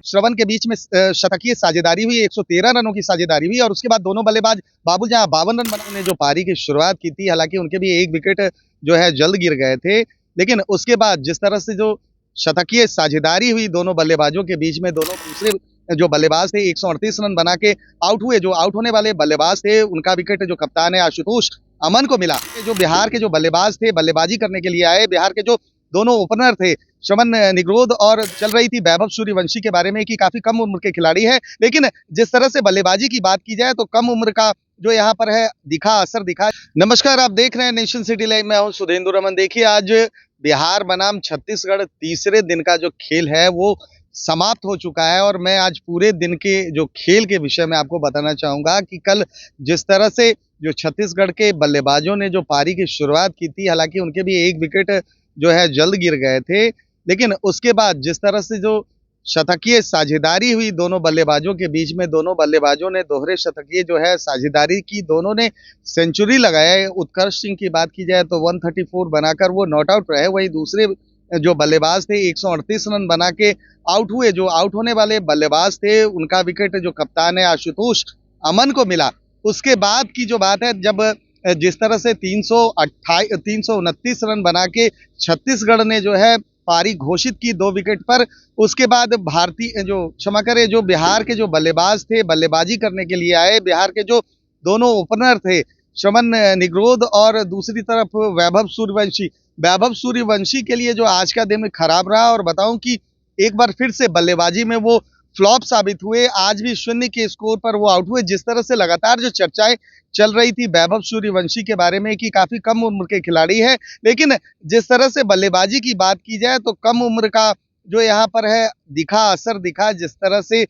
श्रवण के बीच में शतकीय साझेदारी हुई, 113 रनों की साझेदारी हुई और उसके बाद दोनों बल्लेबाज बाबुल जहां 52 रन बनाने जो पारी की शुरुआत की थी, हालांकि उनके भी एक विकेट जो है जल्द गिर गए थे, लेकिन उसके बाद जिस तरह से जो शतकीय साझेदारी हुई दोनों बल्लेबाजों के बीच में, दोनों दूसरे जो बल्लेबाज थे 138 रन बना के आउट हुए। जो आउट होने वाले बल्लेबाज थे उनका विकेट जो कप्तान है आशुतोष अमन को मिला। जो बिहार के जो बल्लेबाज थे बल्लेबाजी करने के लिए आए, बिहार के जो दोनों ओपनर थे श्रवण निग्रोध और चल रही थी वैभव सूर्यवंशी के बारे में कि काफी कम उम्र के खिलाड़ी है, लेकिन जिस तरह से बल्लेबाजी की बात की जाए तो कम उम्र का जो यहाँ पर है असर दिखा। नमस्कार, आप देख रहे हैं नेशन सिटी लाइव, मैं हूँ सुधेंदु रमन। देखिए, आज बिहार बनाम छत्तीसगढ़ तीसरे दिन का जो खेल है वो समाप्त हो चुका है और मैं आज पूरे दिन के जो खेल के विषय में आपको बताना चाहूंगा कि कल जिस तरह से जो छत्तीसगढ़ के बल्लेबाजों ने जो पारी की शुरुआत की थी, हालांकि उनके भी एक विकेट जो है जल्द गिर गए थे, लेकिन उसके बाद जिस तरह से जो शतकीय साझेदारी हुई दोनों बल्लेबाजों के बीच में, दोनों बल्लेबाजों ने दोहरे शतकीय जो है साझेदारी की, दोनों ने सेंचुरी लगाया। उत्कर्ष सिंह की बात की जाए तो 134 बनाकर वो नॉट आउट रहे, वही दूसरे जो बल्लेबाज थे 138 रन बना के आउट हुए। जो आउट होने वाले बल्लेबाज थे उनका विकेट जो कप्तान है आशुतोष अमन को मिला। उसके बाद की जो बात है, जब जिस तरह से 329 रन बना के छत्तीसगढ़ ने जो है पारी घोषित की 2 विकेट पर, उसके बाद भारतीय जो क्षमा करे जो बिहार के जो बल्लेबाज थे बल्लेबाजी करने के लिए आए, बिहार के जो दोनों ओपनर थे श्रवण निग्रोध और दूसरी तरफ वैभव सूर्यवंशी के लिए जो आज का दिन खराब रहा। और बताऊं कि एक बार फिर से बल्लेबाजी में वो फ्लॉप साबित हुए, आज भी 0 के स्कोर पर वो आउट हुए। जिस तरह से लगातार जो चर्चाएं चल रही थी वैभव सूर्यवंशी के बारे में कि काफी कम उम्र के खिलाड़ी है, लेकिन जिस तरह से बल्लेबाजी की बात की जाए तो कम उम्र का जो यहाँ पर है असर दिखा। जिस तरह से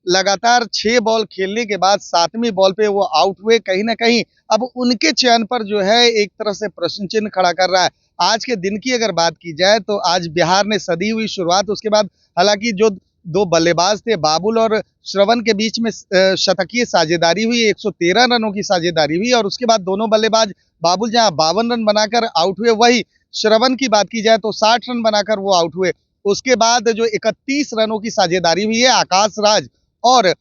लगातार 6 बॉल खेलने के बाद 7वीं बॉल पे वो आउट हुए, कहीं ना कहीं अब उनके चयन पर जो है एक तरह से प्रश्न चिन्ह खड़ा कर रहा है। आज के दिन की अगर बात की जाए तो आज बिहार ने सदी हुई शुरुआत, उसके बाद हालांकि जो 2 बल्लेबाज थे बाबुल और श्रवण के बीच में शतकीय साझेदारी हुई, 113 रनों की साझेदारी हुई और उसके बाद दोनों बल्लेबाज बाबुल जहां 52 रन बनाकर आउट हुए, वही श्रवण की बात की जाए तो 60 रन बनाकर वो आउट हुए। उसके बाद जो 31 रनों की साझेदारी हुई है आकाश राज और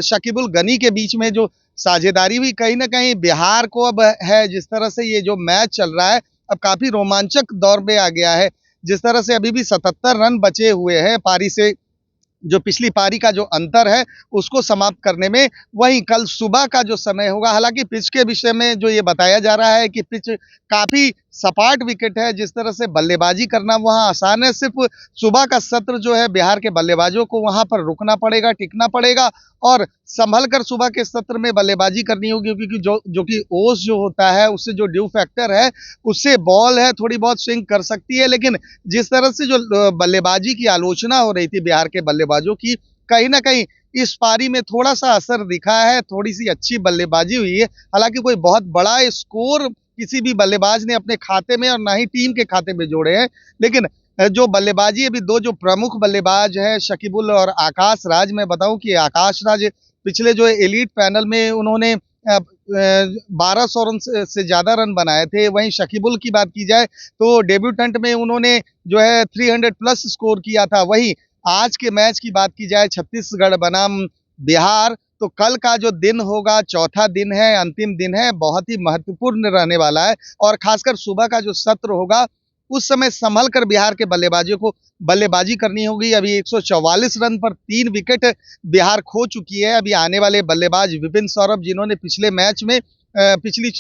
शकीबुल गनी के बीच में जो साझेदारी हुई, कहीं ना कहीं बिहार को अब है जिस तरह से ये जो मैच चल रहा है अब काफी रोमांचक दौर में आ गया है। जिस तरह से अभी भी 77 रन बचे हुए हैं पारी से, जो पिछली पारी का जो अंतर है उसको समाप्त करने में। वहीं कल सुबह का जो समय होगा, हालांकि पिच के विषय में जो ये बताया जा रहा है कि पिच काफी सपाट विकेट है, जिस तरह से बल्लेबाजी करना वहां आसान है। सिर्फ सुबह का सत्र जो है बिहार के बल्लेबाजों को वहां पर रुकना पड़ेगा, टिकना पड़ेगा और संभल कर सुबह के सत्र में बल्लेबाजी करनी होगी, क्योंकि जो कि ओस जो होता है उससे जो ड्यू फैक्टर है उससे बॉल है थोड़ी बहुत स्विंग कर सकती है। लेकिन जिस तरह से जो बल्लेबाजी की आलोचना हो रही थी बिहार के बल्लेबाजों की, कहीं ना कहीं इस पारी में थोड़ा सा असर दिखा है, थोड़ी सी अच्छी बल्लेबाजी हुई है। हालांकि कोई बहुत बड़ा स्कोर किसी भी बल्लेबाज ने अपने खाते में और ना ही टीम के खाते में जोड़े हैं, लेकिन जो बल्लेबाजी अभी 2 जो प्रमुख बल्लेबाज है शकीबुल और आकाश राज, मैं बताऊं कि आकाश राज पिछले जो एलीट पैनल में उन्होंने 1200 रन से ज्यादा रन बनाए थे। वहीं शकीबुल की बात की जाए तो डेब्यूटेंट में उन्होंने जो है 300 प्लस स्कोर किया था। वहीं आज के मैच की बात की जाए छत्तीसगढ़ बनाम बिहार, तो कल का जो दिन होगा, चौथा दिन है, अंतिम दिन है, बहुत ही महत्वपूर्ण रहने वाला है और खासकर सुबह का जो सत्र होगा उस समय संभल कर बिहार के बल्लेबाजों को बल्लेबाजी करनी होगी। अभी 144 रन पर 3 विकेट बिहार खो चुकी है। अभी आने वाले बल्लेबाज विपिन सौरभ, जिन्होंने पिछले मैच में पिछली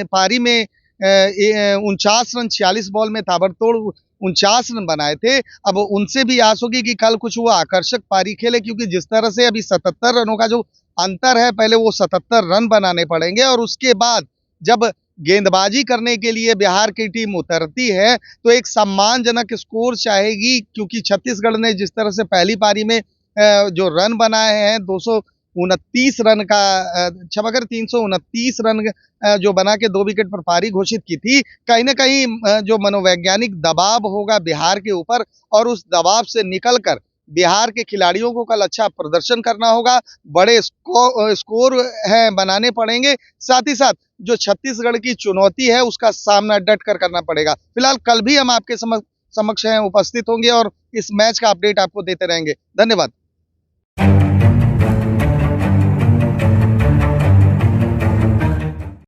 पारी में 49 रन 46 बॉल में ताबड़तोड़ 49 रन बनाए थे, अब उनसे भी आस होगी कि कल कुछ वो आकर्षक पारी खेले, क्योंकि जिस तरह से अभी 77 रनों का जो अंतर है, पहले वो 77 रन बनाने पड़ेंगे और उसके बाद जब गेंदबाजी करने के लिए बिहार की टीम उतरती है तो एक सम्मानजनक स्कोर चाहेगी, क्योंकि छत्तीसगढ़ ने जिस तरह से पहली पारी में जो रन बनाए हैं 229 रन का क्षमा कर 329 रन जो बना के 2 विकेट पर पारी घोषित की थी, कहीं ना कहीं जो मनोवैज्ञानिक दबाव होगा बिहार के ऊपर और उस दबाव से निकलकर बिहार के खिलाड़ियों को कल अच्छा प्रदर्शन करना होगा, बड़े स्कोर है बनाने पड़ेंगे। साथ ही साथ जो छत्तीसगढ़ की चुनौती है उसका सामना डट कर करना पड़ेगा। फिलहाल कल भी हम आपके समझ समक्ष हैं उपस्थित होंगे और इस मैच का अपडेट आपको देते रहेंगे। धन्यवाद।